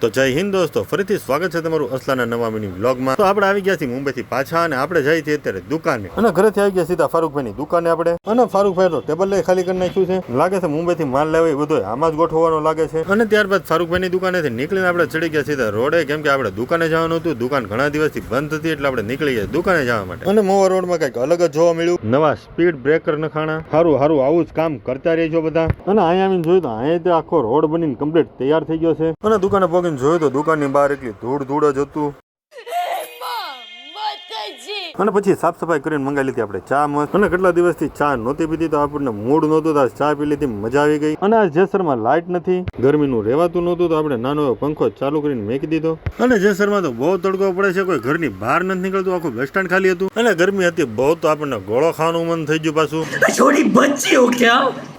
તો જય હિન્દ દોસ્તો, ફરીથી સ્વાગત છે તમારું અસલાના નવા મિની વ્લોગમાં। તો આપણે આવી ગયા છીએ મુંબઈથી પાછા અને આપણે જઈએ છીએ અત્યારે દુકાને અને ઘરેથી આવી ગયા સીધા ફારૂકભાઈની દુકાને આપણે અને ફારૂકભાઈ તો ટેબલ લઈ ખાલી કરી નાખ્યું છે, લાગે છે મુંબઈથી માલ લેવાય બધું આમાં જ ગોઠવવાનો લાગે છે। અને ત્યારબાદ ફારૂકભાઈની દુકાનેથી નીકળીને આપણે ચડી ગયા સીધા રોડે, કેમ કે આપણે દુકાને જવાનું હતું, દુકાન ઘણા દિવસથી બંધ હતી એટલે આપણે નીકળી ગયા દુકાને જવા માટે। અને મોવા રોડમાં કંઈક અલગ જ જોવા મળ્યું, નવા સ્પીડ બ્રેકર નખાણા, સારું આવું જ કામ કરતા રહેજો બધા। અને અહીંયા આવીને જોયું તો અહીંયા આખો રોડ બનીને કમ્પ્લીટ તૈયાર થઈ ગયો છે અને દુકાને પગીને જોયું તો દુકાનની બહાર એટલી ધૂળ જ હતું અને પછી સાફ સફાઈ કરીને મંગાવી લીધી આપણે ચા મસ્ત। અને કેટલા દિવસથી ચા નહોતી પીધી તો આપણને મૂડ નહોતું, તો ચા પી લીધી, મજા આવી ગઈ। અને આ જેસરમાં લાઇટ નથી, ગરમીનું રહેવાતું નહોતું, તો આપણે નાનો એવો પંખો ચાલુ કરીને મેકી દીધો। અને જેસરમાં તો બહુ તડકો પડે છે, કોઈ ઘરની બહાર નથી નીકળતું, આખું બસ સ્ટેન્ડ ખાલી હતું અને ગરમી હતી બહુ, તો આપણને ગોળો ખાવાનું મન થઈ ગયું પાછું।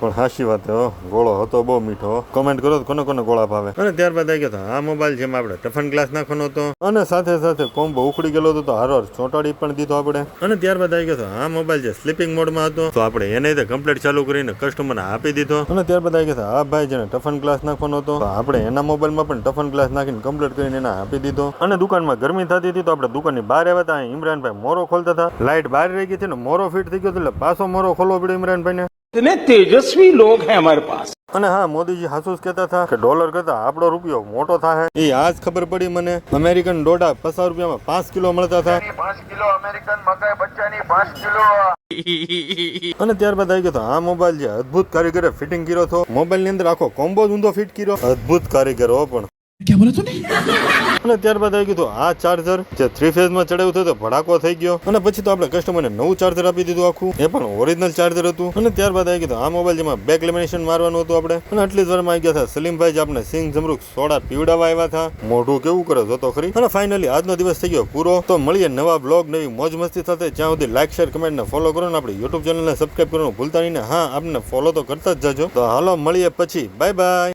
પણ હાશી વાત હો, ગોળો હતો બહુ મીઠો, કમેન્ટ કરો કોને કોને ગોળા ભાવે। અને ત્યારબાદ આવી ગયો આ મોબાઈલ જેમાં આપણે ટફન ગ્લાસ નાખવાનો હતો અને સાથે સાથે કોમ્બો ઉખડી ગયેલો હતો, તો હારો ચોંટાડી પણ દીધો આપણે। અને ત્યારબાદ આવી ગયો આ મોબાઈલ જે સ્લીપિંગ મોડમાં હતો, તો આપણે એને કમ્પ્લીટ ચાલુ કરીને કસ્ટમરને આપી દીધો। અને ત્યારબાદ આવી ગયો આ ભાઈ જેને ટફન ગ્લાસ નાખવાનો હતો, તો આપણે એના મોબાઈલમાં પણ ટફન ગ્લાસ નાખીને કમ્પ્લીટ કરીને એને આપી દીધો। અને દુકાનમાં ગરમી થતી હતી તો આપણે દુકાનની બહાર આવ્યા હતા, ઇમરાનભાઈ મોરો ખોલતા હતા, લાઇટ બહાર રહી ગઈ છે ને મોરો ફિટ થઈ ગયો એટલે પાછો મોરો ખોલવો પડ્યો ઇમરાનભાઈને। इतने तेजस्वी लोग हैं हमारे पास। અને હા, મોદીજી હાસુસ કહેતા હતા કે ડોલર કરતા આપણો રૂપિયો મોટો થાય, એ આજ ખબર પડી મને। અમેરિકન ડોડા 50 રૂપિયામાં 5 કિલો મળતા હતા, 5 કિલો અમેરિકન મકાઈ બચ્ચાની 5 કિલો। અને ત્યારબાદ આવી ગયો આ મોબાઈલ જે અદ્ભુત કારીગરે ફિટિંગ કર્યો હતો, મોબાઈલ ની અંદર આખો કોમ્બો જ ઊંધો ફિટ કર્યો, અદ્ભુત કારીગરો પણ। અને ત્યારબાદ આવી ગયું આ ચાર્જર જે 3 ફેઝ માં ચડાવ્યું હતું તો ભડાકો થઈ ગયો, અને પછી તો આપણે કસ્ટમરને નવું ચાર્જર આપી દીધું આખું, એ પણ ઓરિજિનલ ચાર્જર હતું। અને ત્યારબાદ આવી ગયું આ મોબાઈલ જેમાં બેક લેમિનેશન મારવાનું હતું આપણે। અને આટલી જ વારમાં આવી ગયા હતા સલીમભાઈ, જે આપણે સિંગ જમરૂક સોડા પીવડાવવા આવ્યા હતા, મોઢું કેવું કરે જોતો ખરી। અને ફાઇનલી આજનો દિવસ થઈ ગયો પૂરો, તો મળીએ નવા બ્લોગ નવી મોજ મસ્તી સાથે, જ્યાં સુધી લાઈક શેર કમેન્ટ ને ફોલો કરો ને આપણી યુટ્યુબ ચેનલને સબસ્ક્રાઇબ કરવાનું ભૂલતા નહીં ને હા, આપને ફોલો તો કરતા જ જજો। તો હાલો મળીએ પછી, બાય બાય।